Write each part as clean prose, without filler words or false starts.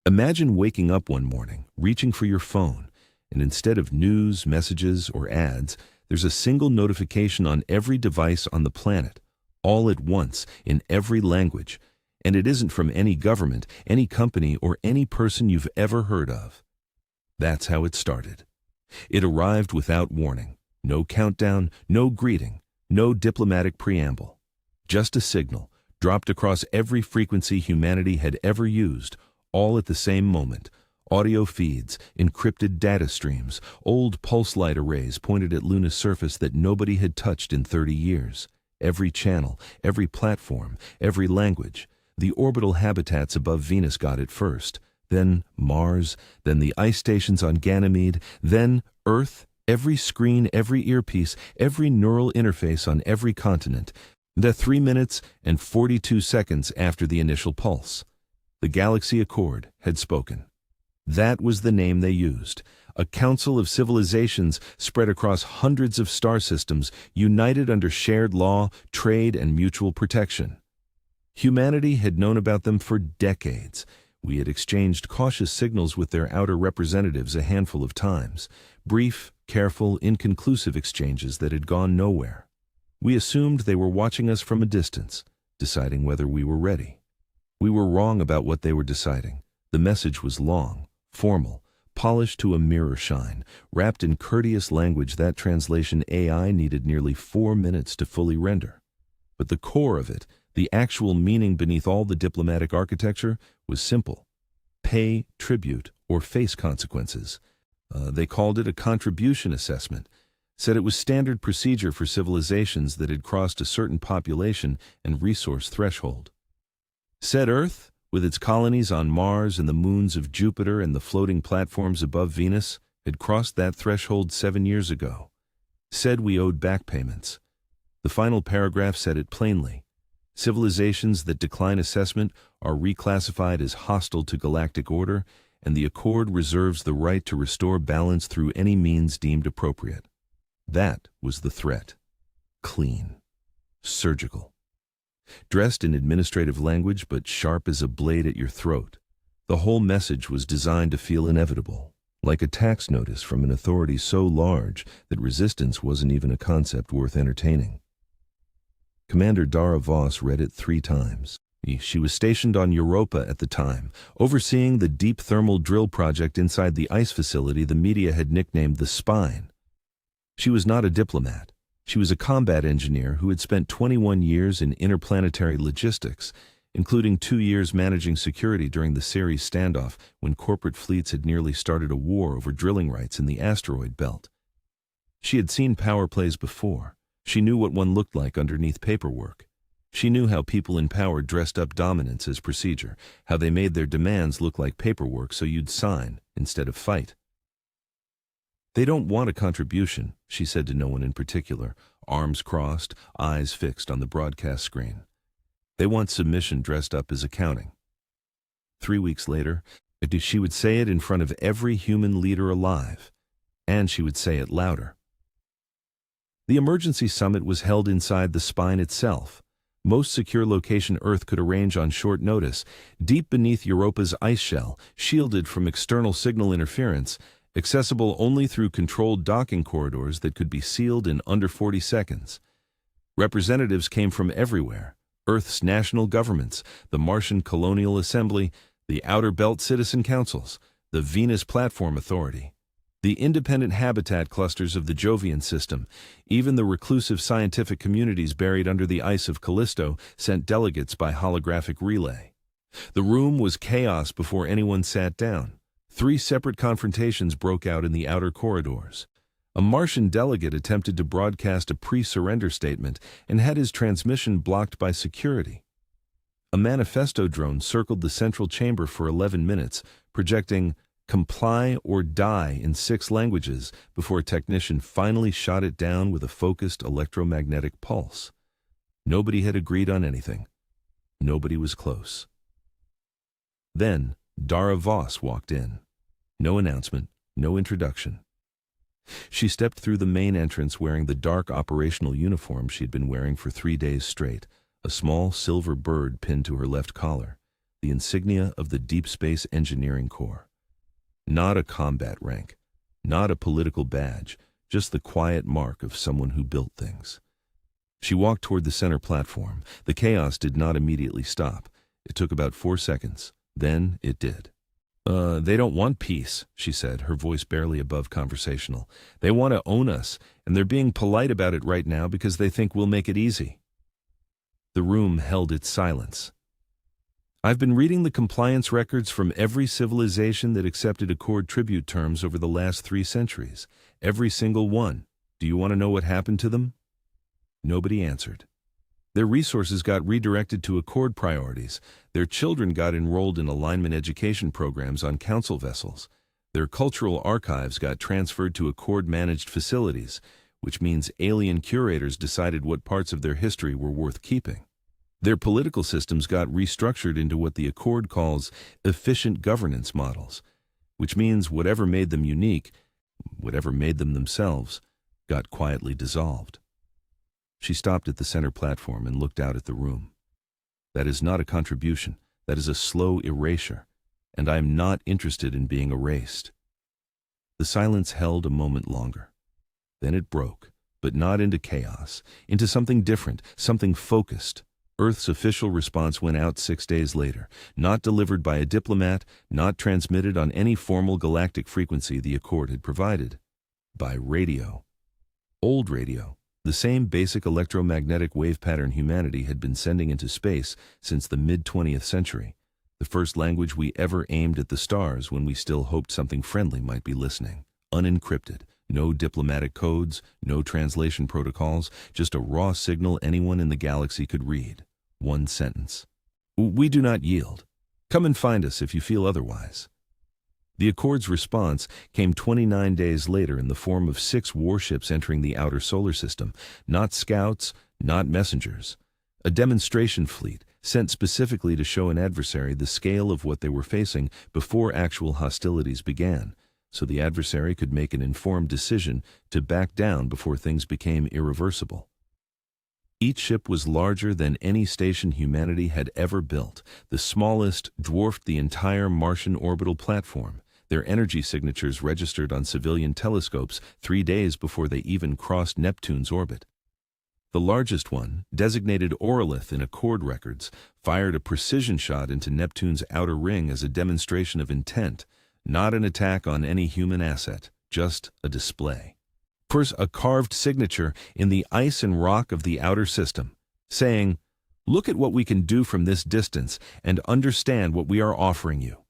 Imagine waking up one morning, reaching for your phone, and instead of news, messages, or ads, there's a single notification on every device on the planet, all at once, in every language, and it isn't from any government, any company, or any person you've ever heard of. That's how it started. It arrived without warning. No countdown, no greeting, no diplomatic preamble. Just a signal, dropped across every frequency humanity had ever used, all at the same moment. Audio feeds, encrypted data streams, old pulse light arrays pointed at Luna's surface that nobody had touched in 30 years. Every channel, every platform, every language. The orbital habitats above Venus got it first, then Mars, then the ice stations on Ganymede, then Earth, every screen, every earpiece, every neural interface on every continent. The 3 minutes and 42 seconds after the initial pulse. The Galaxy Accord had spoken. That was the name they used. A council of civilizations spread across hundreds of star systems, united under shared law, trade, and mutual protection. Humanity had known about them for decades. We had exchanged cautious signals with their outer representatives a handful of times. Brief, careful, inconclusive exchanges that had gone nowhere. We assumed they were watching us from a distance, deciding whether we were ready. We were wrong about what they were deciding. The message was long, formal, polished to a mirror shine, wrapped in courteous language that translation AI needed nearly 4 minutes to fully render. But the core of it, the actual meaning beneath all the diplomatic architecture, was simple. Pay tribute or face consequences. They called it a contribution assessment, said it was standard procedure for civilizations that had crossed a certain population and resource threshold. Said Earth, with its colonies on Mars and the moons of Jupiter and the floating platforms above Venus, had crossed that threshold 7 years ago. Said we owed back payments. The final paragraph said it plainly. Civilizations that decline assessment are reclassified as hostile to galactic order, and the Accord reserves the right to restore balance through any means deemed appropriate. That was the threat. Clean. Surgical. Dressed in administrative language but sharp as a blade at your throat. The whole message was designed to feel inevitable, like a tax notice from an authority so large that resistance wasn't even a concept worth entertaining. Commander Dara Voss read it 3 times. She was stationed on Europa at the time, overseeing the deep thermal drill project inside the ice facility the media had nicknamed the Spine. She was not a diplomat. She was a combat engineer who had spent 21 years in interplanetary logistics, including 2 years managing security during the Ceres standoff when corporate fleets had nearly started a war over drilling rights in the asteroid belt. She had seen power plays before. She knew what one looked like underneath paperwork. She knew how people in power dressed up dominance as procedure, how they made their demands look like paperwork so you'd sign instead of fight. They don't want a contribution, she said to no one in particular, arms crossed, eyes fixed on the broadcast screen. They want submission dressed up as accounting. 3 weeks later, she would say it in front of every human leader alive, and she would say it louder. The emergency summit was held inside the Spine itself, most secure location Earth could arrange on short notice, deep beneath Europa's ice shell, shielded from external signal interference, accessible only through controlled docking corridors that could be sealed in under 40 seconds. Representatives came from everywhere: Earth's national governments, the Martian Colonial Assembly, the Outer Belt Citizen Councils, the Venus Platform Authority, the independent habitat clusters of the Jovian system. Even the reclusive scientific communities buried under the ice of Callisto sent delegates by holographic relay. The room was chaos before anyone sat down. 3 separate confrontations broke out in the outer corridors. A Martian delegate attempted to broadcast a pre-surrender statement and had his transmission blocked by security. A manifesto drone circled the central chamber for 11 minutes, projecting "comply or die" in 6 languages before a technician finally shot it down with a focused electromagnetic pulse. Nobody had agreed on anything. Nobody was close. Then Dara Voss walked in. No announcement, no introduction. She stepped through the main entrance wearing the dark operational uniform she'd been wearing for 3 days straight, a small silver bird pinned to her left collar. the insignia of the Deep Space Engineering Corps. Not a combat rank, not a political badge, just the quiet mark of someone who built things. She walked toward the center platform. The chaos did not immediately stop. It took about 4 seconds. Then it did. They don't want peace, she said, her voice barely above conversational. They want to own us, and they're being polite about it right now because they think we'll make it easy. The room held its silence. I've been reading the compliance records from every civilization that accepted Accord tribute terms over the last 3 centuries. Every single one. Do you want to know what happened to them? Nobody answered. Their resources got redirected to Accord priorities. Their children got enrolled in alignment education programs on council vessels. Their cultural archives got transferred to Accord-managed facilities, which means alien curators decided what parts of their history were worth keeping. Their political systems got restructured into what the Accord calls efficient governance models, which means whatever made them unique, whatever made them themselves, got quietly dissolved. She stopped at the center platform and looked out at the room. That is not a contribution. That is a slow erasure, and I am not interested in being erased. The silence held a moment longer. Then it broke, but not into chaos, into something different, something focused. Earth's official response went out 6 days later, not delivered by a diplomat, not transmitted on any formal galactic frequency the Accord had provided. By radio. Old radio. The same basic electromagnetic wave pattern humanity had been sending into space since the mid-20th century, the first language we ever aimed at the stars when we still hoped something friendly might be listening. Unencrypted, no diplomatic codes, no translation protocols, just a raw signal anyone in the galaxy could read. One sentence. We do not yield. Come and find us if you feel otherwise. The Accord's response came 29 days later in the form of 6 warships entering the outer solar system, not scouts, not messengers. A demonstration fleet sent specifically to show an adversary the scale of what they were facing before actual hostilities began, so the adversary could make an informed decision to back down before things became irreversible. Each ship was larger than any station humanity had ever built. The smallest dwarfed the entire Martian orbital platform. Their energy signatures registered on civilian telescopes 3 days before they even crossed Neptune's orbit. The largest one, designated Orlith in Accord records, fired a precision shot into Neptune's outer ring as a demonstration of intent, not an attack on any human asset, just a display. First, a carved signature in the ice and rock of the outer system, saying, "Look at what we can do from this distance and understand what we are offering you."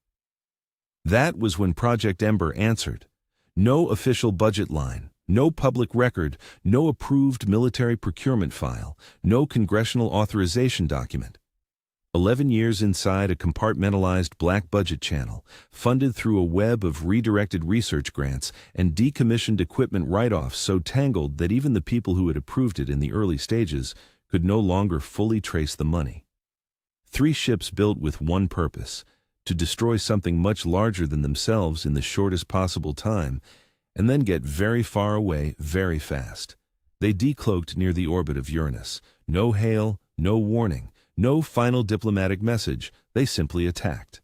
That was when Project Ember answered. No official budget line, no public record, no approved military procurement file, no congressional authorization document. 11 years inside a compartmentalized black budget channel, funded through a web of redirected research grants and decommissioned equipment write-offs so tangled that even the people who had approved it in the early stages could no longer fully trace the money. 3 ships built with one purpose: to destroy something much larger than themselves in the shortest possible time, and then get very far away very fast. They decloaked near the orbit of Uranus. No hail, no warning, no final diplomatic message. They simply attacked.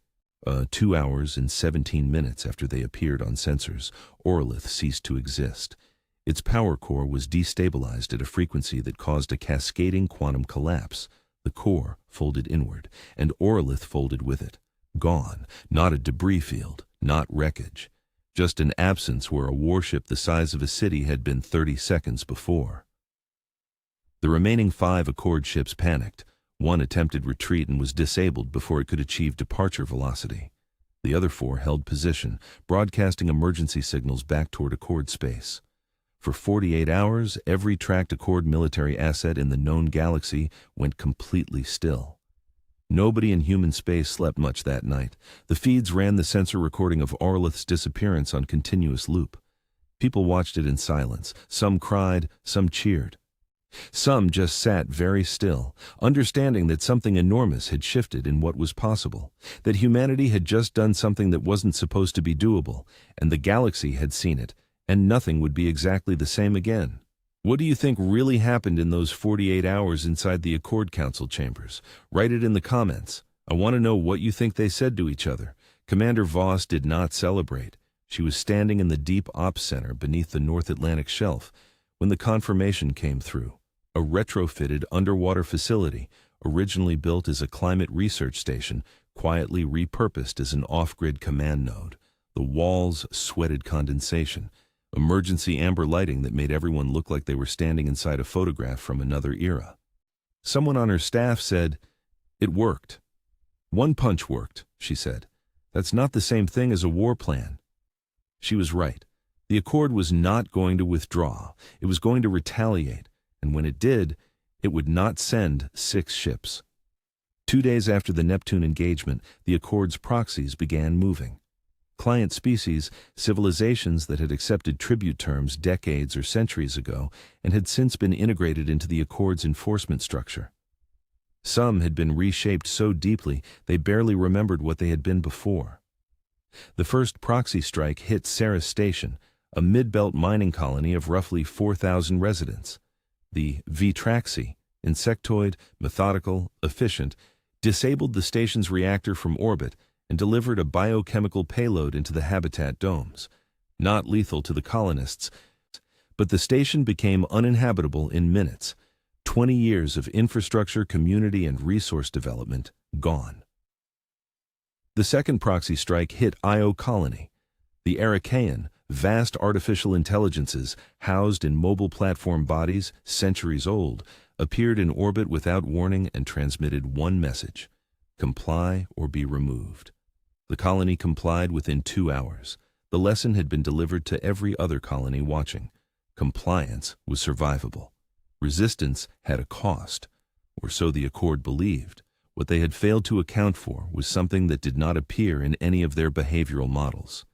2 hours and 17 minutes after they appeared on sensors, Orlith ceased to exist. Its power core was destabilized at a frequency that caused a cascading quantum collapse. The core folded inward, and Orlith folded with it. Gone, not a debris field, not wreckage. Just an absence where a warship the size of a city had been 30 seconds before. The remaining 5 Accord ships panicked. One attempted retreat and was disabled before it could achieve departure velocity. The other 4 held position, broadcasting emergency signals back toward Accord space. For 48 hours, every tracked Accord military asset in the known galaxy went completely still. Nobody in human space slept much that night. The feeds ran the sensor recording of Orlith's disappearance on continuous loop. People watched it in silence. Some cried, some cheered. Some just sat very still, understanding that something enormous had shifted in what was possible, that humanity had just done something that wasn't supposed to be doable, and the galaxy had seen it, and nothing would be exactly the same again. What do you think really happened in those 48 hours inside the Accord Council chambers? Write it in the comments. I want to know what you think they said to each other. Commander Voss did not celebrate. She was standing in the deep ops center beneath the North Atlantic Shelf when the confirmation came through. A retrofitted underwater facility, originally built as a climate research station, quietly repurposed as an off-grid command node. The walls sweated condensation, emergency amber lighting that made everyone look like they were standing inside a photograph from another era. Someone on her staff said, "It worked. One punch worked," she said. "That's not the same thing as a war plan." She was right. The Accord was not going to withdraw. It was going to retaliate, and when it did, it would not send 6 ships. 2 days after the Neptune engagement, the Accord's proxies began moving. Client species, civilizations that had accepted tribute terms decades or centuries ago and had since been integrated into the Accord's enforcement structure. Some had been reshaped so deeply they barely remembered what they had been before. The first proxy strike hit Ceres Station, a mid-belt mining colony of roughly 4,000 residents. The Vtraxi, insectoid, methodical, efficient, disabled the station's reactor from orbit and delivered a biochemical payload into the habitat domes. Not lethal to the colonists, but the station became uninhabitable in minutes. 20 years of infrastructure, community, and resource development gone. The second proxy strike hit Io Colony. The Archaean, vast artificial intelligences housed in mobile platform bodies, centuries old, appeared in orbit without warning and transmitted one message: comply or be removed. The colony complied within 2 hours. The lesson had been delivered to every other colony watching. Compliance was survivable. Resistance had a cost, or so the Accord believed. What they had failed to account for was something that did not appear in any of their behavioral models.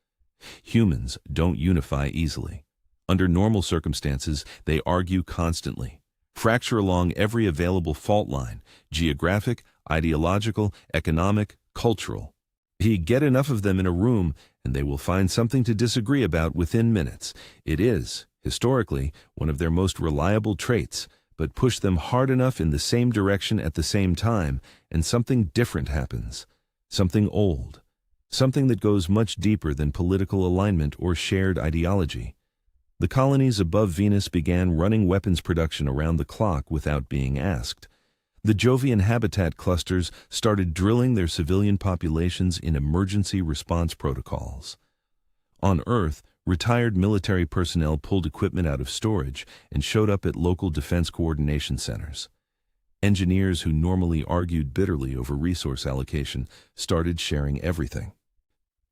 Humans don't unify easily. Under normal circumstances, they argue constantly, fracture along every available fault line: geographic, ideological, economic, cultural. You get enough of them in a room, and they will find something to disagree about within minutes. It is, historically, one of their most reliable traits, but push them hard enough in the same direction at the same time, and something different happens. Something old. Something that goes much deeper than political alignment or shared ideology. The colonies above Venus began running weapons production around the clock without being asked. The Jovian habitat clusters started drilling their civilian populations in emergency response protocols. On Earth, retired military personnel pulled equipment out of storage and showed up at local defense coordination centers. Engineers who normally argued bitterly over resource allocation started sharing everything.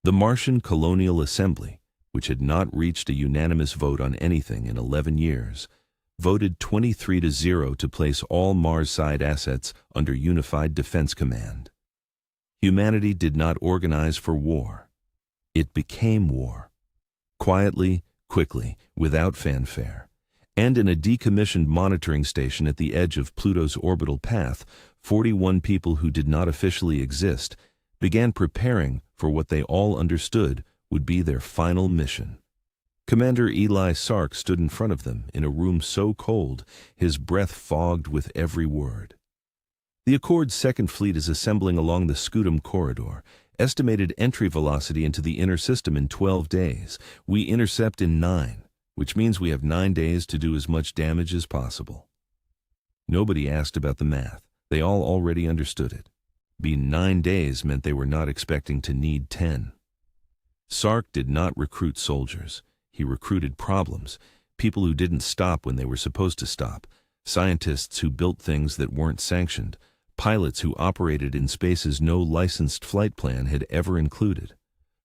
The Martian Colonial Assembly, which had not reached a unanimous vote on anything in 11 years, voted 23-0 to place all Mars-side assets under Unified Defense Command. Humanity did not organize for war. It became war. Quietly, quickly, without fanfare. And in a decommissioned monitoring station at the edge of Pluto's orbital path, 41 people who did not officially exist began preparing for what they all understood would be their final mission. Commander Eli Sark stood in front of them in a room so cold his breath fogged with every word. The Accord's Second Fleet is assembling along the Scutum corridor. Estimated entry velocity into the inner system in 12 days. We intercept in 9, which means we have 9 days to do as much damage as possible. Nobody asked about the math. They all already understood it. Being 9 days meant they were not expecting to need 10. Sark did not recruit soldiers. He recruited problems, people who didn't stop when they were supposed to stop, scientists who built things that weren't sanctioned, pilots who operated in spaces no licensed flight plan had ever included,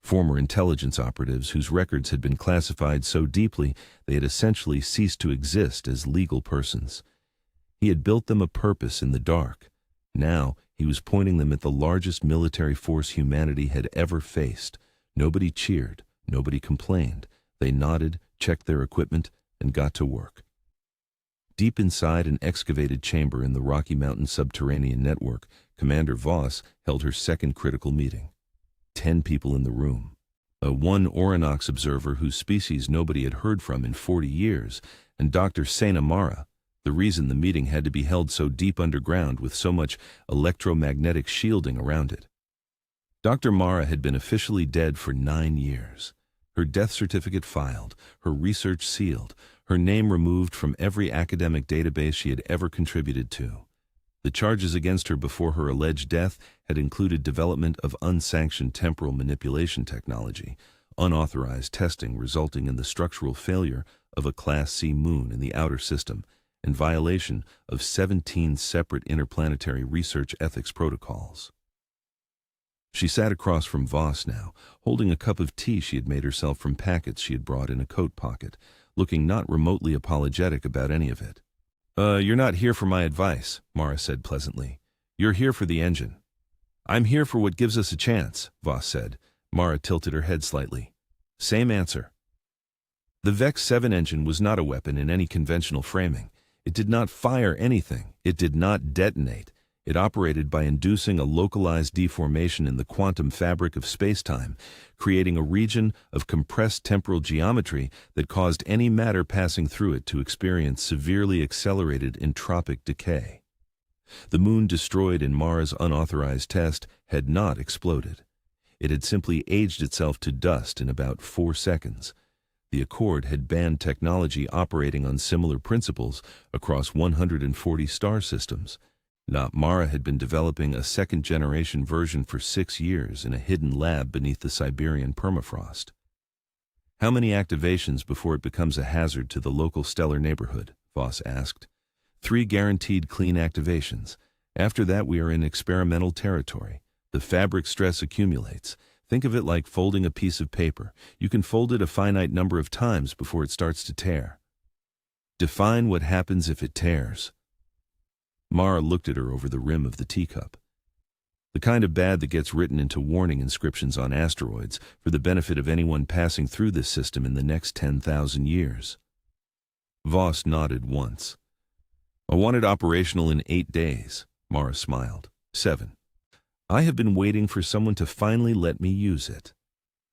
former intelligence operatives whose records had been classified so deeply they had essentially ceased to exist as legal persons. He had built them a purpose in the dark. Now he was pointing them at the largest military force humanity had ever faced. Nobody cheered, nobody complained. They nodded, checked their equipment, and got to work. Deep inside an excavated chamber in the Rocky Mountain subterranean network, Commander Voss held her second critical meeting. 10 people in the room. One Orinox observer whose species nobody had heard from in 40 years, and Dr. Sena Mara, the reason the meeting had to be held so deep underground with so much electromagnetic shielding around it. Dr. Mara had been officially dead for 9 years. Her death certificate filed, her research sealed, her name removed from every academic database she had ever contributed to. The charges against her before her alleged death had included development of unsanctioned temporal manipulation technology, unauthorized testing resulting in the structural failure of a Class C moon in the outer system, and violation of 17 separate interplanetary research ethics protocols. She sat across from Voss now, holding a cup of tea she had made herself from packets she had brought in a coat pocket, looking not remotely apologetic about any of it. You're not here for my advice," Mara said pleasantly. "You're here for the engine." "I'm here for what gives us a chance," Voss said. Mara tilted her head slightly. "Same answer." The Vex 7 engine was not a weapon in any conventional framing. It did not fire anything. It did not detonate. It operated by inducing a localized deformation in the quantum fabric of spacetime, creating a region of compressed temporal geometry that caused any matter passing through it to experience severely accelerated entropic decay. The moon destroyed in Mara's unauthorized test had not exploded. It had simply aged itself to dust in about 4 seconds. The Accord had banned technology operating on similar principles across 140 star systems. Mara had been developing a second-generation version for 6 years in a hidden lab beneath the Siberian permafrost. "How many activations before it becomes a hazard to the local stellar neighborhood?" Voss asked. 3 guaranteed clean activations. After that we are in experimental territory. The fabric stress accumulates. Think of it like folding a piece of paper. You can fold it a finite number of times before it starts to tear. Define what happens if it tears. Mara looked at her over the rim of the teacup. The kind of bad that gets written into warning inscriptions on asteroids for the benefit of anyone passing through this system in the next 10,000 years. Voss nodded once. "I want it operational in 8 days, Mara smiled. 7. I have been waiting for someone to finally let me use it.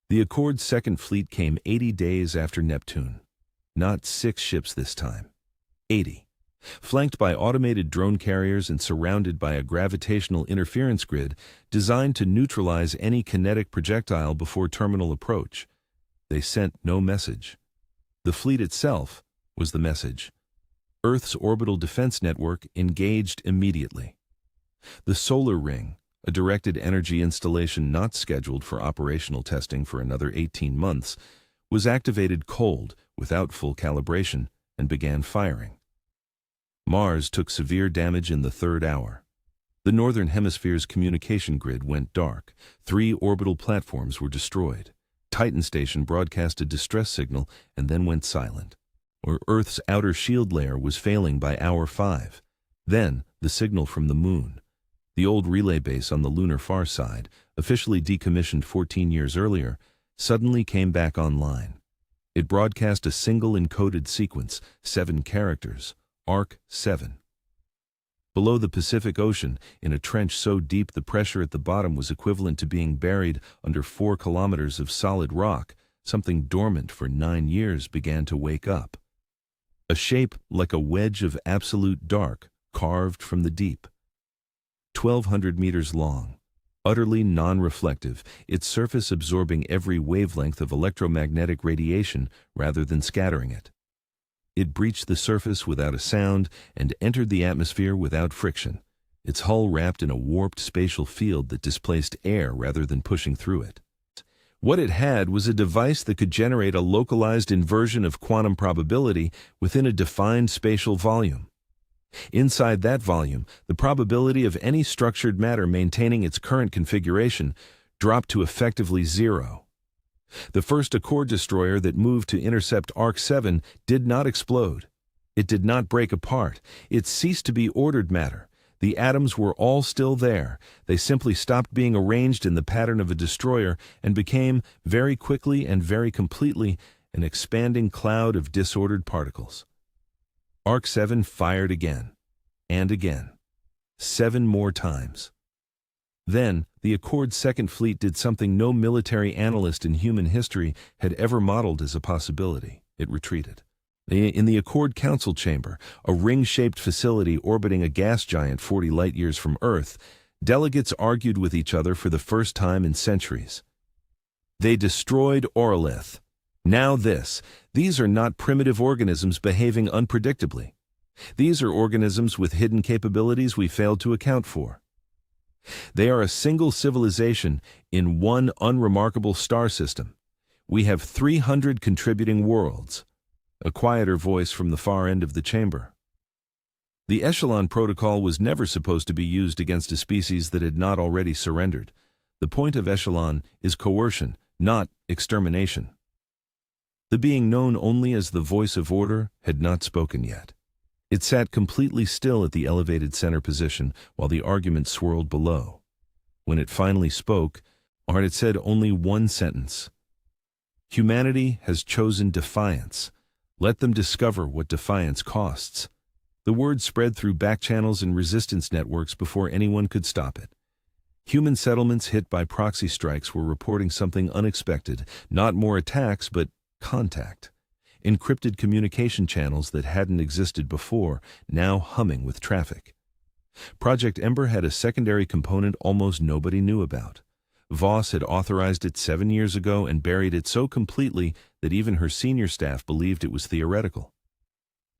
The Accord's second fleet came 80 days after Neptune. Not 6 ships this time. 80. Flanked by automated drone carriers and surrounded by a gravitational interference grid designed to neutralize any kinetic projectile before terminal approach. They sent no message. The fleet itself was the message. Earth's orbital defense network engaged immediately. The solar ring, a directed energy installation not scheduled for operational testing for another 18 months, was activated cold, without full calibration, and began firing. Mars took severe damage in the 3rd hour. The northern hemisphere's communication grid went dark. 3 orbital platforms were destroyed. Titan Station broadcast a distress signal and then went silent. Earth's outer shield layer was failing by hour 5. Then, the signal from the moon. The old relay base on the lunar far side, officially decommissioned 14 years earlier, suddenly came back online. It broadcast a single encoded sequence, 7 characters. Arc 7. Below the Pacific Ocean, in a trench so deep the pressure at the bottom was equivalent to being buried under 4 kilometers of solid rock, something dormant for 9 years began to wake up. A shape like a wedge of absolute dark carved from the deep. 1,200 meters long, utterly non-reflective, its surface absorbing every wavelength of electromagnetic radiation rather than scattering it. It breached the surface without a sound and entered the atmosphere without friction, its hull wrapped in a warped spatial field that displaced air rather than pushing through it. What it had was a device that could generate a localized inversion of quantum probability within a defined spatial volume. Inside that volume, the probability of any structured matter maintaining its current configuration dropped to effectively 0. The first Accord destroyer that moved to intercept Arc 7 did not explode. It did not break apart. It ceased to be ordered matter. The atoms were all still there. They simply stopped being arranged in the pattern of a destroyer and became, very quickly and very completely, an expanding cloud of disordered particles. Arc 7 fired again, and again. 7 more times. Then, the Accord's second fleet did something no military analyst in human history had ever modeled as a possibility. It retreated. In the Accord Council Chamber, a ring-shaped facility orbiting a gas giant 40 light-years from Earth, delegates argued with each other for the first time in centuries. They destroyed Orlith. Now these are not primitive organisms behaving unpredictably. These are organisms with hidden capabilities we failed to account for. They are a single civilization in one unremarkable star system. We have 300 contributing worlds. A quieter voice from the far end of the chamber. The Echelon Protocol was never supposed to be used against a species that had not already surrendered. The point of Echelon is coercion, not extermination. The being known only as the voice of order had not spoken yet. It sat completely still at the elevated center position while the argument swirled below. When it finally spoke, it said only one sentence. Humanity has chosen defiance. Let them discover what defiance costs. The word spread through backchannels and resistance networks before anyone could stop it. Human settlements hit by proxy strikes were reporting something unexpected, not more attacks, but contact. Encrypted communication channels that hadn't existed before, now humming with traffic. Project Ember had a secondary component almost nobody knew about. Voss had authorized it 7 years ago and buried it so completely that even her senior staff believed it was theoretical.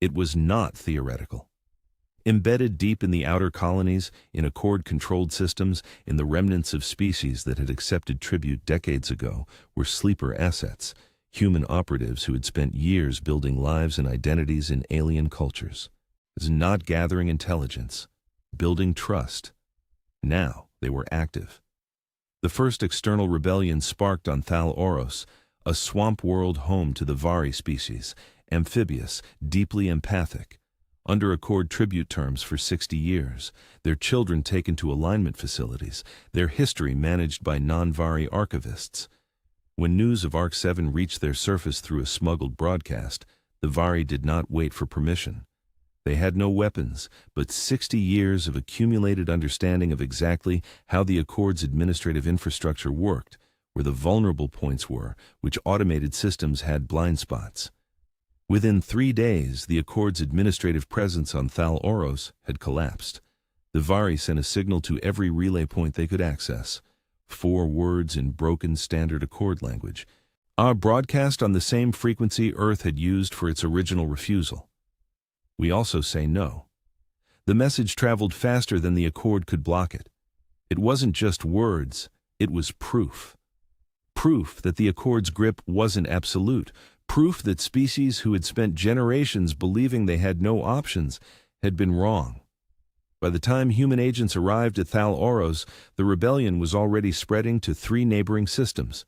It was not theoretical. Embedded deep in the outer colonies, in Accord-controlled systems, in the remnants of species that had accepted tribute decades ago, were sleeper assets, human operatives who had spent years building lives and identities in alien cultures. It was not gathering intelligence, building trust. Now they were active. The first external rebellion sparked on Thal Oros, a swamp world home to the Vari species, amphibious, deeply empathic. Under Accord tribute terms for 60 years, their children taken to alignment facilities, their history managed by non-Vari archivists. When news of ARC-7 reached their surface through a smuggled broadcast, the Vari did not wait for permission. They had no weapons, but 60 years of accumulated understanding of exactly how the Accord's administrative infrastructure worked, where the vulnerable points were, which automated systems had blind spots. Within 3 days, the Accord's administrative presence on Thal Oros had collapsed. The Vari sent a signal to every relay point they could access. 4 words in broken standard Accord language. Broadcast on the same frequency Earth had used for its original refusal. We also say no. The message traveled faster than the Accord could block it. It wasn't just words, it was proof. Proof that the Accord's grip wasn't absolute. Proof that species who had spent generations believing they had no options had been wrong. By the time human agents arrived at Thal Oros, the rebellion was already spreading to 3 neighboring systems.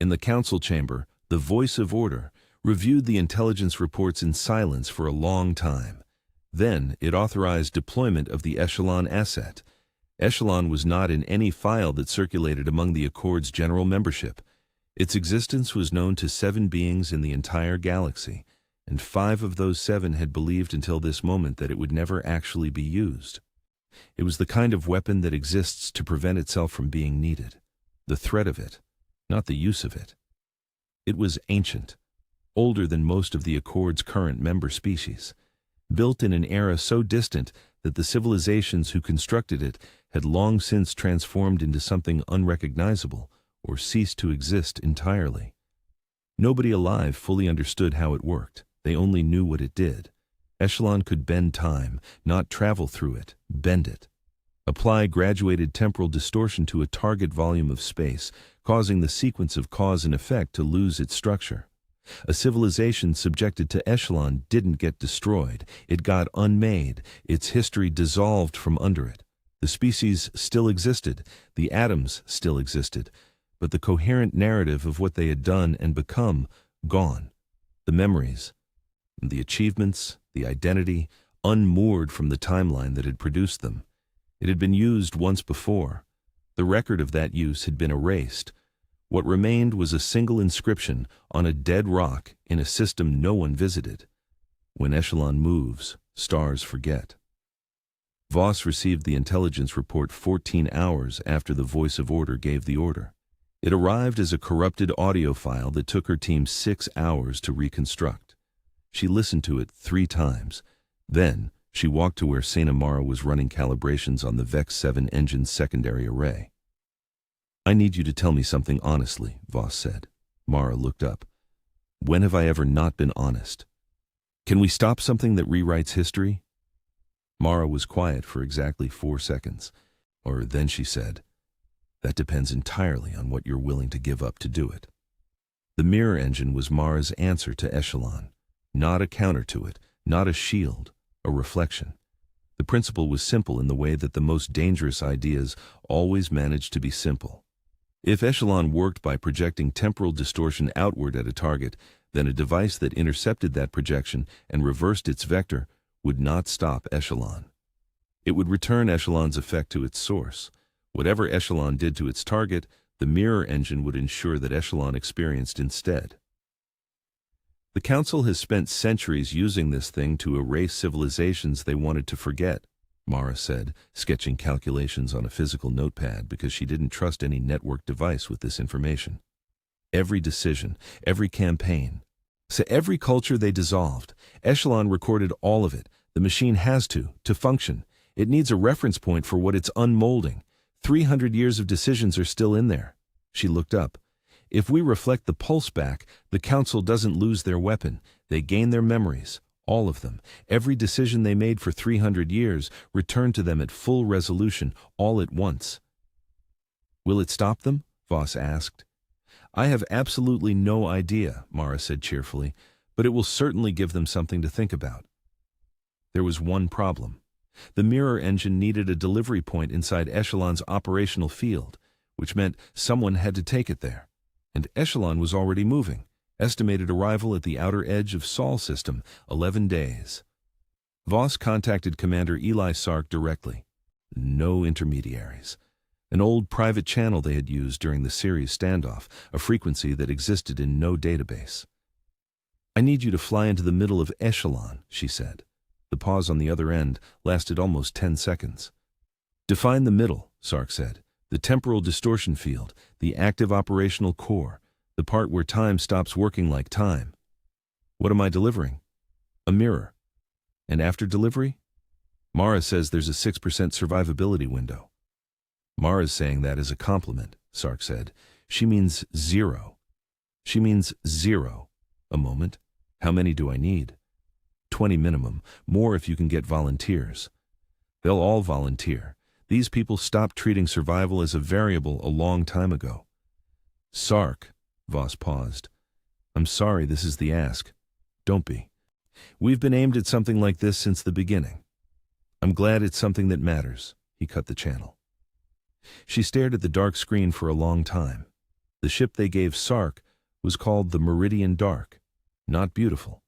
In the council chamber, the voice of order reviewed the intelligence reports in silence for a long time. Then it authorized deployment of the Echelon asset. Echelon was not in any file that circulated among the Accord's general membership. Its existence was known to 7 beings in the entire galaxy, and 5 of those 7 had believed until this moment that it would never actually be used. It was the kind of weapon that exists to prevent itself from being needed. The threat of it, not the use of it. It was ancient, older than most of the Accord's current member species, built in an era so distant that the civilizations who constructed it had long since transformed into something unrecognizable or ceased to exist entirely. Nobody alive fully understood how it worked. They only knew what it did. Echelon could bend time, not travel through it, bend it. Apply graduated temporal distortion to a target volume of space, causing the sequence of cause and effect to lose its structure. A civilization subjected to Echelon didn't get destroyed. It got unmade, its history dissolved from under it. The species still existed, the atoms still existed, but the coherent narrative of what they had done and become, gone. The memories, the achievements, the identity, unmoored from the timeline that had produced them. It had been used once before. The record of that use had been erased. What remained was a single inscription on a dead rock in a system no one visited. When Echelon moves, stars forget. Voss received the intelligence report 14 hours after the voice of order gave the order. It arrived as a corrupted audio file that took her team 6 hours to reconstruct. She listened to it 3 times. Then, she walked to where Saint Amara was running calibrations on the VEX 7 engine's secondary array. "I need you to tell me something honestly," Voss said. Mara looked up. "When have I ever not been honest? Can we stop something that rewrites history?" Mara was quiet for exactly 4 seconds. Then she said, "That depends entirely on what you're willing to give up to do it." The mirror engine was Mara's answer to Echelon. Not a counter to it, not a shield, a reflection. The principle was simple in the way that the most dangerous ideas always manage to be simple. If Echelon worked by projecting temporal distortion outward at a target, then a device that intercepted that projection and reversed its vector would not stop Echelon. It would return Echelon's effect to its source. Whatever Echelon did to its target, the mirror engine would ensure that Echelon experienced instead. The Council has spent centuries using this thing to erase civilizations they wanted to forget, Mara said, sketching calculations on a physical notepad because she didn't trust any network device with this information. Every decision, every campaign, so every culture they dissolved, Echelon recorded all of it. The machine has to function. It needs a reference point for what it's unmolding. 300 years of decisions are still in there. She looked up. If we reflect the pulse back, the Council doesn't lose their weapon. They gain their memories, all of them. Every decision they made for 300 years returned to them at full resolution, all at once. "Will it stop them?" Voss asked. "I have absolutely no idea," Mara said cheerfully, "but it will certainly give them something to think about." There was one problem. The mirror engine needed a delivery point inside Echelon's operational field, which meant someone had to take it there. And Echelon was already moving. Estimated arrival at the outer edge of Sol system, 11 days. Voss contacted Commander Eli Sark directly. No intermediaries. An old private channel they had used during the series standoff, a frequency that existed in no database. "I need you to fly into the middle of Echelon," she said. The pause on the other end lasted almost 10 seconds. "Define the middle," Sark said. "The temporal distortion field, the active operational core, the part where time stops working like time." "What am I delivering?" "A mirror." "And after delivery?" "Mara says there's a 6% survivability window." "Mara's saying that as a compliment," Sark said. "She means 0. She means 0. A moment. How many do I need?" 20 minimum, more if you can get volunteers." "They'll all volunteer. These people stopped treating survival as a variable a long time ago." "Sark," Voss paused. "I'm sorry this is the ask. Don't be. We've been aimed at something like this since the beginning. I'm glad it's something that matters." He cut the channel. She stared at the dark screen for a long time. The ship they gave Sark was called the Meridian Dark. Not beautiful.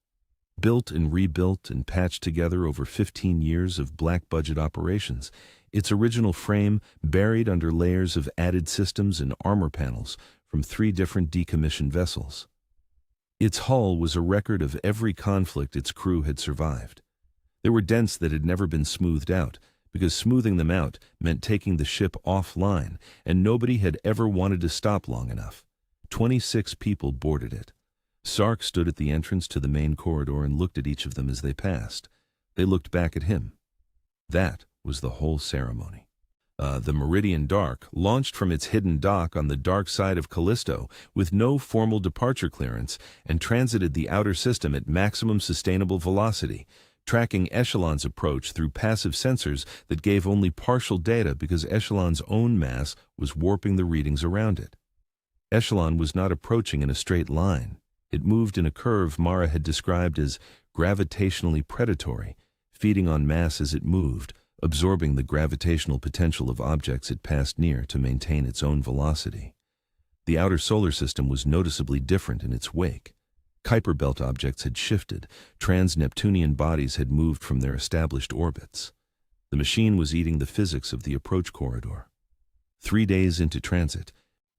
Built and rebuilt and patched together over 15 years of black-budget operations, its original frame buried under layers of added systems and armor panels from 3 different decommissioned vessels. Its hull was a record of every conflict its crew had survived. There were dents that had never been smoothed out, because smoothing them out meant taking the ship offline, and nobody had ever wanted to stop long enough. 26 people boarded it. Sark stood at the entrance to the main corridor and looked at each of them as they passed. They looked back at him. That was the whole ceremony. The Meridian Dark launched from its hidden dock on the dark side of Callisto with no formal departure clearance and transited the outer system at maximum sustainable velocity, tracking Echelon's approach through passive sensors that gave only partial data because Echelon's own mass was warping the readings around it. Echelon was not approaching in a straight line. It moved in a curve Mara had described as gravitationally predatory, feeding on mass as it moved, absorbing the gravitational potential of objects it passed near to maintain its own velocity. The outer solar system was noticeably different in its wake. Kuiper belt objects had shifted, trans-Neptunian bodies had moved from their established orbits. The machine was eating the physics of the approach corridor. 3 days into transit,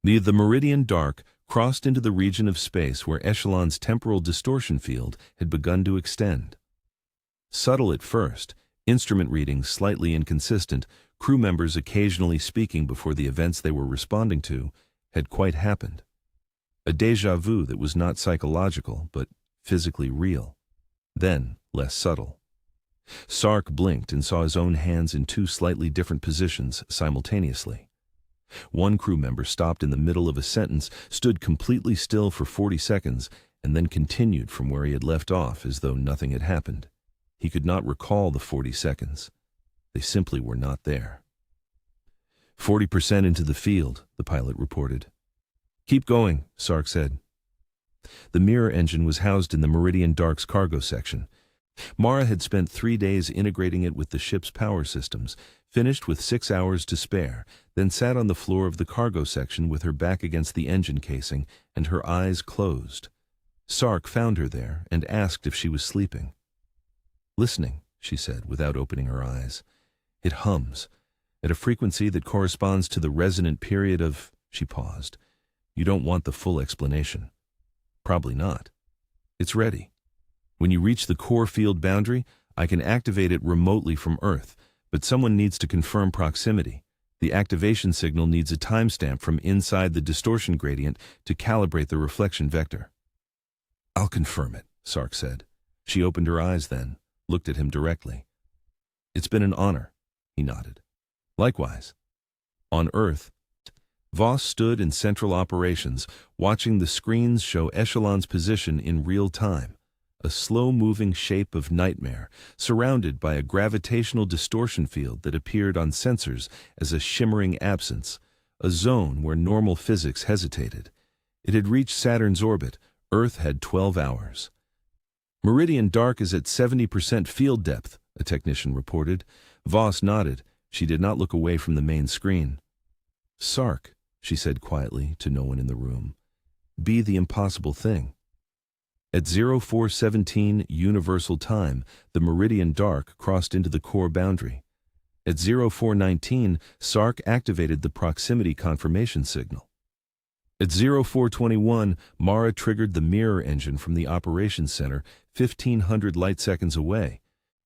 the Meridian Dark crossed into the region of space where Echelon's temporal distortion field had begun to extend. Subtle at first, instrument readings slightly inconsistent, crew members occasionally speaking before the events they were responding to, had quite happened. A déjà vu that was not psychological, but physically real. then less subtle. Sark blinked and saw his own hands in two slightly different positions simultaneously. One crew member stopped in the middle of a sentence, stood completely still for 40 seconds, and then continued from where he had left off as though nothing had happened. He could not recall the 40 seconds. They simply were not there. 40% into the field, the pilot reported. Keep going, Sark said. The mirror engine was housed in the Meridian Dark's cargo section. Mara had spent 3 days integrating it with the ship's power systems, finished with 6 hours to spare, then sat on the floor of the cargo section with her back against the engine casing and her eyes closed. Sark found her there and asked if she was sleeping. Listening, she said, without opening her eyes. It hums, at a frequency that corresponds to the resonant period of... She paused. You don't want the full explanation. Probably not. It's ready. When you reach the core field boundary, I can activate it remotely from Earth, but someone needs to confirm proximity. The activation signal needs a timestamp from inside the distortion gradient to calibrate the reflection vector. I'll confirm it, Sark said. She opened her eyes then, looked at him directly. It's been an honor, he nodded. Likewise. On Earth, Voss stood in central operations, watching the screens show Echelon's position in real time. A slow-moving shape of nightmare, surrounded by a gravitational distortion field that appeared on sensors as a shimmering absence, a zone where normal physics hesitated. It had reached Saturn's orbit. Earth had 12 hours. Meridian Dark is at 70% field depth, a technician reported. Voss nodded. She did not look away from the main screen. Sark, she said quietly to no one in the room, be the impossible thing. At 0417 Universal Time, the Meridian Dark crossed into the core boundary. At 0419, Sark activated the proximity confirmation signal. At 0421, Mara triggered the mirror engine from the operations center 1,500 light-seconds away,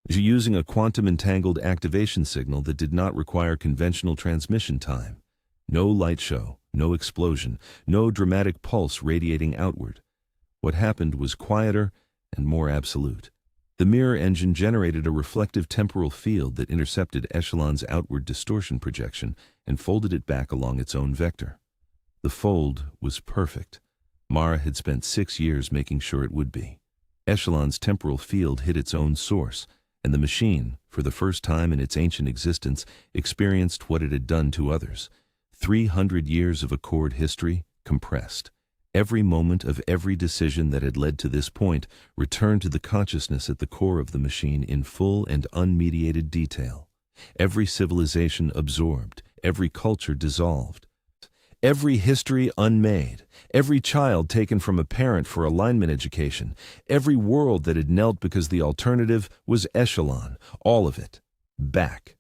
using a quantum-entangled activation signal that did not require conventional transmission time. No light show, no explosion, no dramatic pulse radiating outward. What happened was quieter and more absolute. The mirror engine generated a reflective temporal field that intercepted Echelon's outward distortion projection and folded it back along its own vector. The fold was perfect. Mara had spent 6 years making sure it would be. Echelon's temporal field hit its own source, and the machine, for the first time in its ancient existence, experienced what it had done to others. 300 years of Accord history compressed. Every moment of every decision that had led to this point returned to the consciousness at the core of the machine in full and unmediated detail. Every civilization absorbed, every culture dissolved. Every history unmade, every child taken from a parent for alignment education, every world that had knelt because the alternative was Echelon, all of it, back.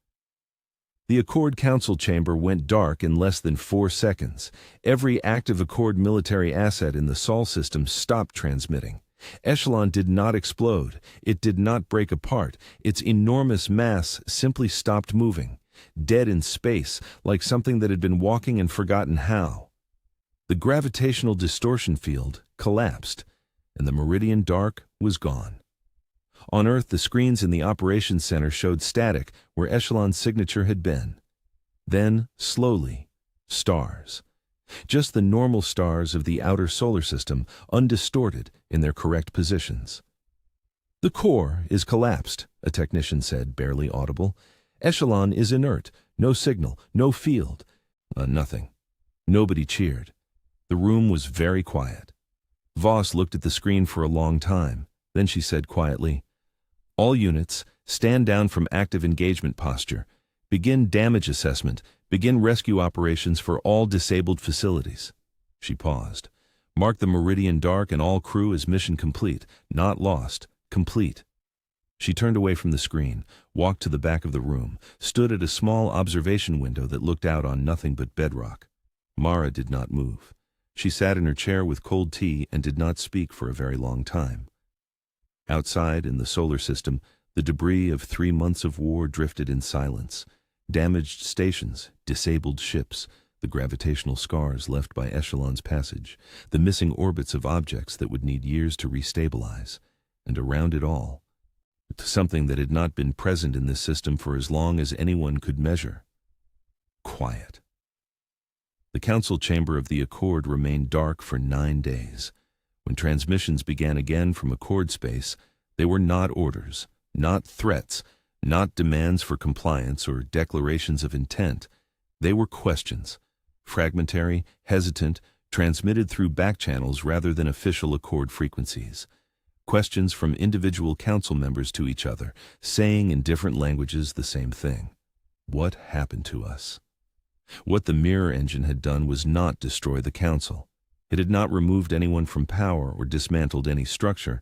The Accord Council chamber went dark in less than 4 seconds. Every active Accord military asset in the Sol system stopped transmitting. Echelon did not explode. It did not break apart. Its enormous mass simply stopped moving, dead in space, like something that had been walking and forgotten how. The gravitational distortion field collapsed, and the Meridian Dark was gone. On Earth, the screens in the operations center showed static where Echelon's signature had been. Then, slowly, stars. Just the normal stars of the outer solar system, undistorted in their correct positions. The core is collapsed, a technician said, barely audible. Echelon is inert, no signal, no field. Nothing. Nobody cheered. The room was very quiet. Voss looked at the screen for a long time. Then she said quietly, all units, stand down from active engagement posture. Begin damage assessment. Begin rescue operations for all disabled facilities. She paused. Mark the Meridian Dark and all crew as mission complete. Not lost. Complete. She turned away from the screen, walked to the back of the room, stood at a small observation window that looked out on nothing but bedrock. Mara did not move. She sat in her chair with cold tea and did not speak for a very long time. Outside, in the solar system, the debris of 3 months of war drifted in silence. Damaged stations, disabled ships, the gravitational scars left by Echelon's passage, the missing orbits of objects that would need years to restabilize. and around it all, something that had not been present in this system for as long as anyone could measure. Quiet. The council chamber of the Accord remained dark for 9 days. When transmissions began again from Accord space, they were not orders, not threats, not demands for compliance or declarations of intent. They were questions, fragmentary, hesitant, transmitted through back channels rather than official Accord frequencies. Questions from individual council members to each other, saying in different languages the same thing. What happened to us? What the mirror engine had done was not destroy the council. It had not removed anyone from power or dismantled any structure.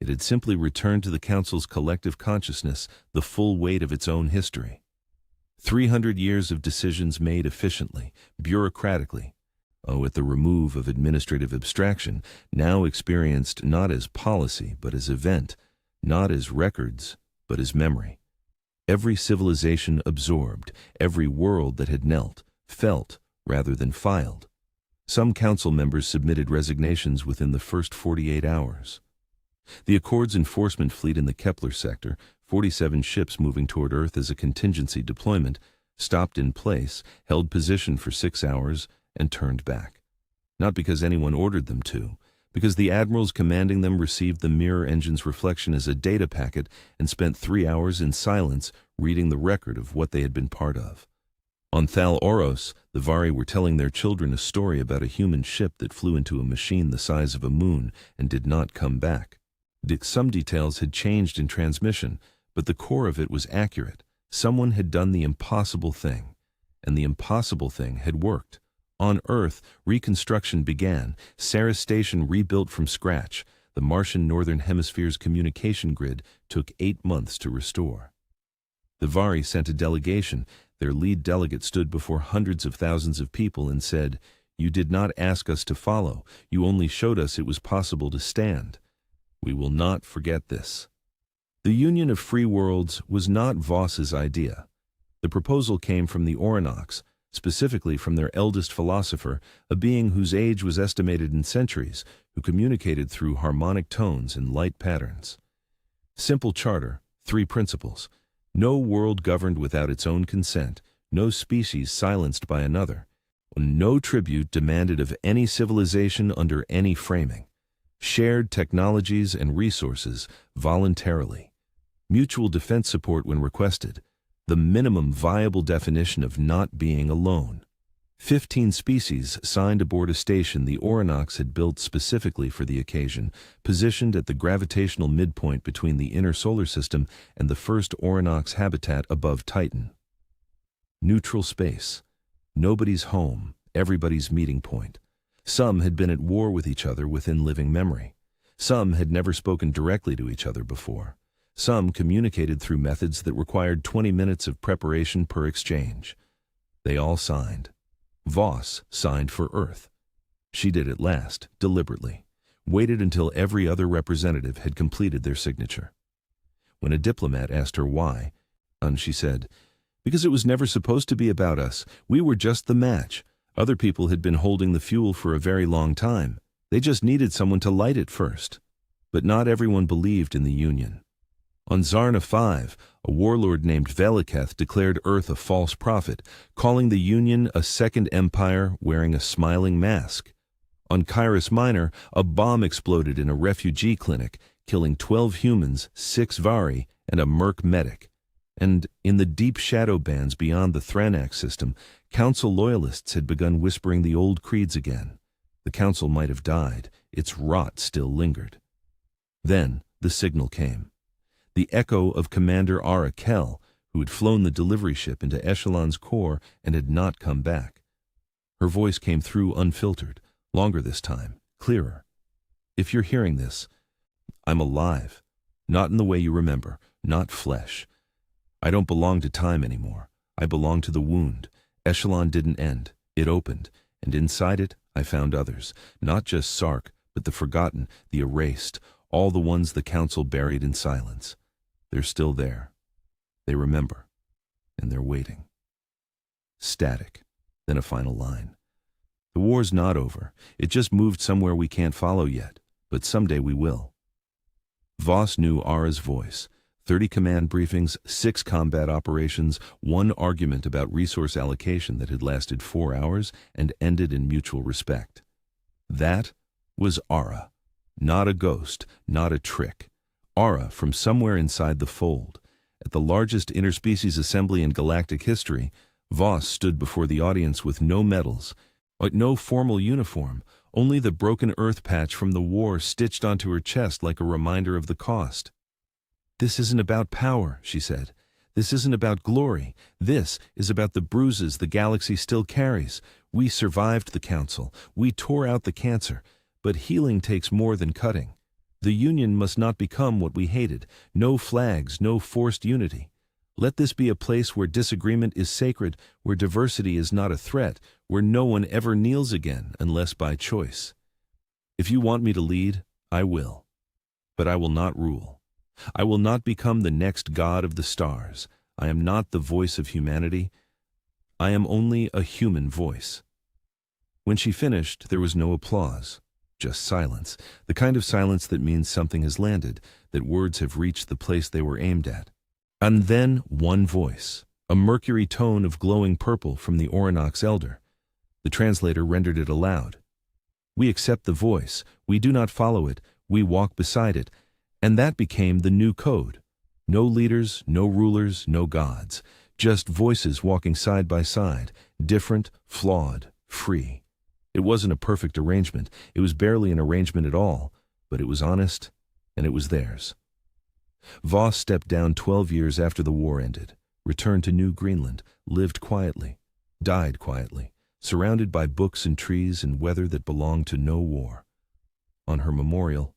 It had simply returned to the council's collective consciousness the full weight of its own history. 300 years of decisions made efficiently, bureaucratically, at the remove of administrative abstraction, now experienced not as policy but as event, not as records but as memory. Every civilization absorbed, every world that had knelt, felt rather than filed. Some council members submitted resignations within the first 48 hours. The Accord's enforcement fleet in the Kepler sector, 47 ships moving toward Earth as a contingency deployment, stopped in place, held position for 6 hours, and turned back. Not because anyone ordered them to, because the admirals commanding them received the mirror engine's reflection as a data packet and spent 3 hours in silence reading the record of what they had been part of. On Thal Oros, the Vari were telling their children a story about a human ship that flew into a machine the size of a moon and did not come back. Some details had changed in transmission, but the core of it was accurate. Someone had done the impossible thing, and the impossible thing had worked. On Earth, reconstruction began, Ceres Station rebuilt from scratch. The Martian Northern Hemisphere's communication grid took 8 months to restore. The Vari sent a delegation. Their lead delegate stood before hundreds of thousands of people and said, "You did not ask us to follow. You only showed us it was possible to stand. We will not forget this." The Union of Free Worlds was not Voss's idea. The proposal came from the Orinocs, specifically from their eldest philosopher, a being whose age was estimated in centuries, who communicated through harmonic tones and light patterns. Simple charter, 3 principles. No world governed without its own consent, no species silenced by another, no tribute demanded of any civilization under any framing. Shared technologies and resources voluntarily. Mutual defense support when requested. The minimum viable definition of not being alone. 15 species signed aboard a station the Orinocs had built specifically for the occasion, positioned at the gravitational midpoint between the inner solar system and the first Orinocs habitat above Titan. Neutral space. Nobody's home, everybody's meeting point. Some had been at war with each other within living memory. Some had never spoken directly to each other before. Some communicated through methods that required 20 minutes of preparation per exchange. They all signed. Voss signed for Earth. She did it last, deliberately, waited until every other representative had completed their signature. When a diplomat asked her why, she said, "Because it was never supposed to be about us. We were just the match. Other people had been holding the fuel for a very long time. They just needed someone to light it first." But not everyone believed in the Union. On Zarna 5, a warlord named Veliketh declared Earth a false prophet, calling the Union a second empire wearing a smiling mask. On Kairos Minor, a bomb exploded in a refugee clinic, killing 12 humans, 6 Vari, and a Merc medic. And in the deep shadow bands beyond the Thranak system, Council loyalists had begun whispering the old creeds again. The Council might have died. Its rot still lingered. Then the signal came. The echo of Commander Arakel, who had flown the delivery ship into Echelon's core and had not come back. Her voice came through unfiltered, longer this time, clearer. "If you're hearing this, I'm alive. Not in the way you remember, not flesh. I don't belong to time anymore. I belong to the wound. Echelon didn't end. It opened, and inside it I found others, not just Sark, but the forgotten, the erased, all the ones the Council buried in silence. They're still there. They remember, and they're waiting." Static, then a final line. "The war's not over. It just moved somewhere we can't follow yet, but someday we will." Voss knew Ara's voice. 30 command briefings, 6 combat operations, 1 argument about resource allocation that had lasted 4 hours and ended in mutual respect. That was Ara. Not a ghost, not a trick. Ara from somewhere inside the fold. At the largest interspecies assembly in galactic history, Voss stood before the audience with no medals, no formal uniform, only the broken earth patch from the war stitched onto her chest like a reminder of the cost. "This isn't about power," she said. "This isn't about glory. This is about the bruises the galaxy still carries. We survived the Council. We tore out the cancer. But healing takes more than cutting. The Union must not become what we hated. No flags, no forced unity. Let this be a place where disagreement is sacred, where diversity is not a threat, where no one ever kneels again unless by choice. If you want me to lead, I will. But I will not rule. I will not become the next god of the stars. I am not the voice of humanity. I am only a human voice." When she finished, there was no applause, just silence, the kind of silence that means something has landed, that words have reached the place they were aimed at. And then one voice, a mercury tone of glowing purple from the Orinox elder. The translator rendered it aloud. "We accept the voice. We do not follow it. We walk beside it." And that became the new code. No leaders, no rulers, no gods. Just voices walking side by side, different, flawed, free. It wasn't a perfect arrangement. It was barely an arrangement at all, but it was honest, and it was theirs. Voss stepped down 12 years after the war ended, returned to New Greenland, lived quietly, died quietly, surrounded by books and trees and weather that belonged to no war. On her memorial,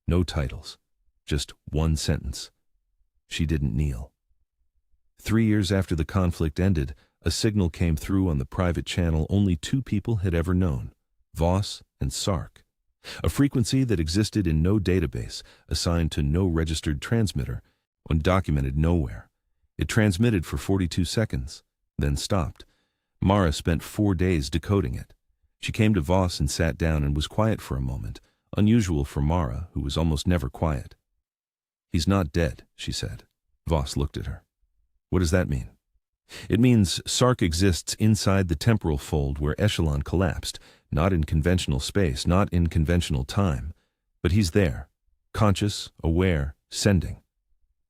no titles, just one sentence. She didn't kneel. 3 years after the conflict ended, a signal came through on the private channel only 2 people had ever known, Voss and Sark. A frequency that existed in no database, assigned to no registered transmitter, undocumented nowhere. It transmitted for 42 seconds, then stopped. Mara spent 4 days decoding it. She came to Voss and sat down and was quiet for a moment, unusual for Mara, who was almost never quiet. "He's not dead," she said. Voss looked at her. "What does that mean?" "It means Sark exists inside the temporal fold where Echelon collapsed, not in conventional space, not in conventional time. But he's there, conscious, aware, sending."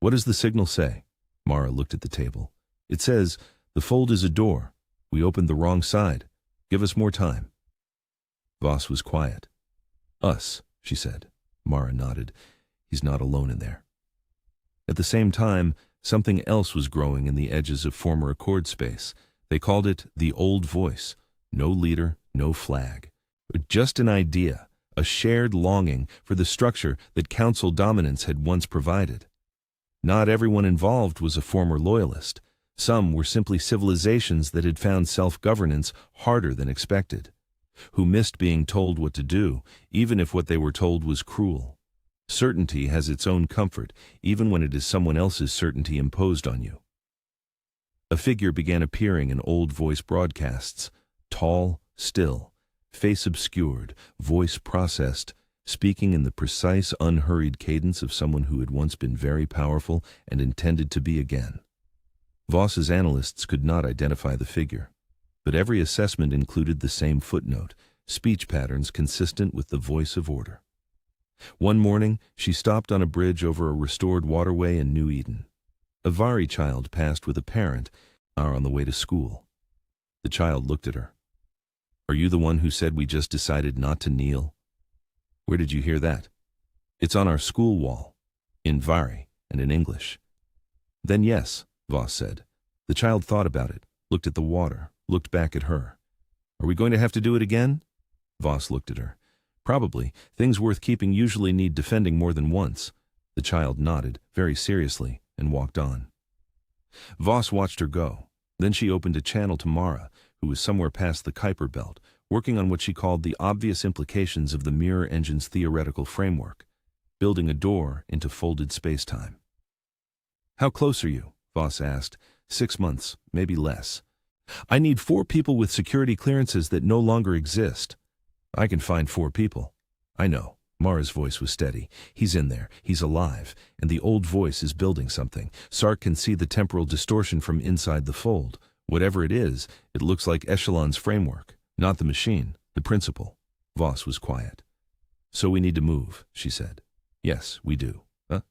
"What does the signal say?" Mara looked at the table. "It says, the fold is a door. We opened the wrong side. Give us more time." Voss was quiet. "Us," she said. Mara nodded. "He's not alone in there." At the same time, something else was growing in the edges of former Accord space. They called it the old voice. No leader, no flag. But just an idea, a shared longing for the structure that Council dominance had once provided. Not everyone involved was a former loyalist. Some were simply civilizations that had found self-governance harder than expected, who missed being told what to do, even if what they were told was cruel. Certainty has its own comfort, even when it is someone else's certainty imposed on you. A figure began appearing in old voice broadcasts, tall, still, face obscured, voice processed, speaking in the precise, unhurried cadence of someone who had once been very powerful and intended to be again. Voss's analysts could not identify the figure, but every assessment included the same footnote, speech patterns consistent with the voice of order. One morning, she stopped on a bridge over a restored waterway in New Eden. A Vari child passed with a parent, on the way to school. The child looked at her. "Are you the one who said we just decided not to kneel?" "Where did you hear that?" "It's on our school wall, in Vari and in English." "Then yes," Voss said. The child thought about it, looked at the water, looked back at her. "Are we going to have to do it again?" Voss looked at her. "Probably. Things worth keeping usually need defending more than once." The child nodded, very seriously, and walked on. Voss watched her go. Then she opened a channel to Mara, who was somewhere past the Kuiper belt, working on what she called the obvious implications of the mirror engine's theoretical framework, building a door into folded space-time. "How close are you?" Voss asked. 6 months, maybe less. "I need 4 people with security clearances that no longer exist." "I can find 4 people." "I know. Mara's voice was steady. He's in there. He's alive. And the old voice is building something. Sark can see the temporal distortion from inside the fold. Whatever it is, it looks like Echelon's framework. Not the machine, the principle. Voss was quiet. So we need to move, she said. Yes, we do. Huh?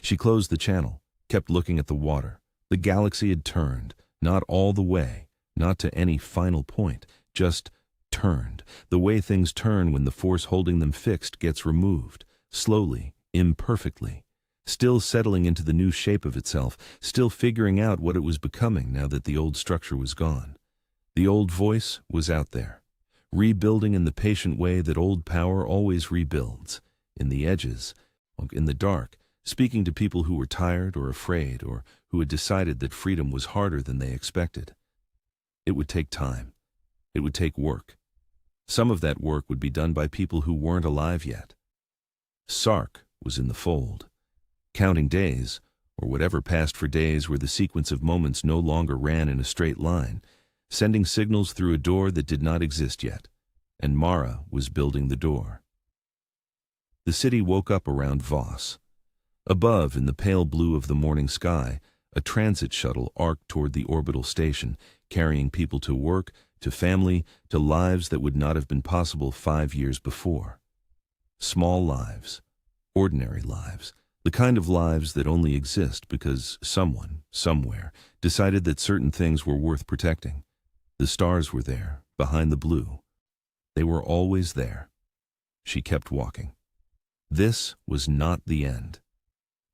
She closed the channel, kept looking at the water. The galaxy had turned, not all the way, not to any final point, just turned, the way things turn when the force holding them fixed gets removed, slowly, imperfectly, still settling into the new shape of itself, still figuring out what it was becoming now that the old structure was gone. The old voice was out there, rebuilding in the patient way that old power always rebuilds, in the edges, in the dark, speaking to people who were tired or afraid or who had decided that freedom was harder than they expected. It would take time. It would take work. Some of that work would be done by people who weren't alive yet. Sark was in the fold, counting days, or whatever passed for days where the sequence of moments no longer ran in a straight line, sending signals through a door that did not exist yet, and Mara was building the door. The city woke up around Voss. Above, in the pale blue of the morning sky, a transit shuttle arced toward the orbital station, carrying people to work, to family, to lives that would not have been possible 5 years before. Small lives, ordinary lives, the kind of lives that only exist because someone, somewhere, decided that certain things were worth protecting. The stars were there, behind the blue. They were always there. She kept walking. This was not the end.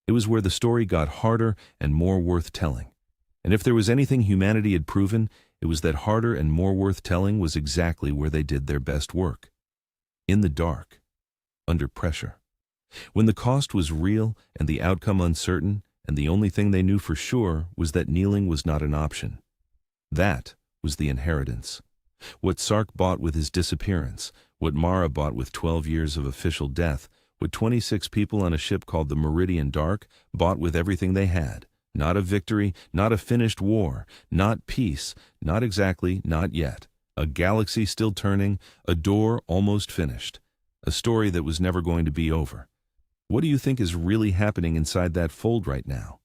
It was where the story got harder and more worth telling. And if there was anything humanity had proven, it was that harder and more worth telling was exactly where they did their best work. In the dark, under pressure. When the cost was real and the outcome uncertain, and the only thing they knew for sure was that kneeling was not an option. That was the inheritance. What Sark bought with his disappearance, what Mara bought with 12 years of official death, what 26 people on a ship called the Meridian Dark bought with everything they had. Not a victory, not a finished war, not peace, not exactly, not yet. A galaxy still turning, a door almost finished. A story that was never going to be over. What do you think is really happening inside that fold right now?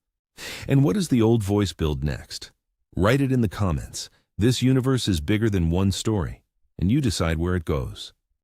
And what does the old voice build next? Write it in the comments. This universe is bigger than one story, and you decide where it goes.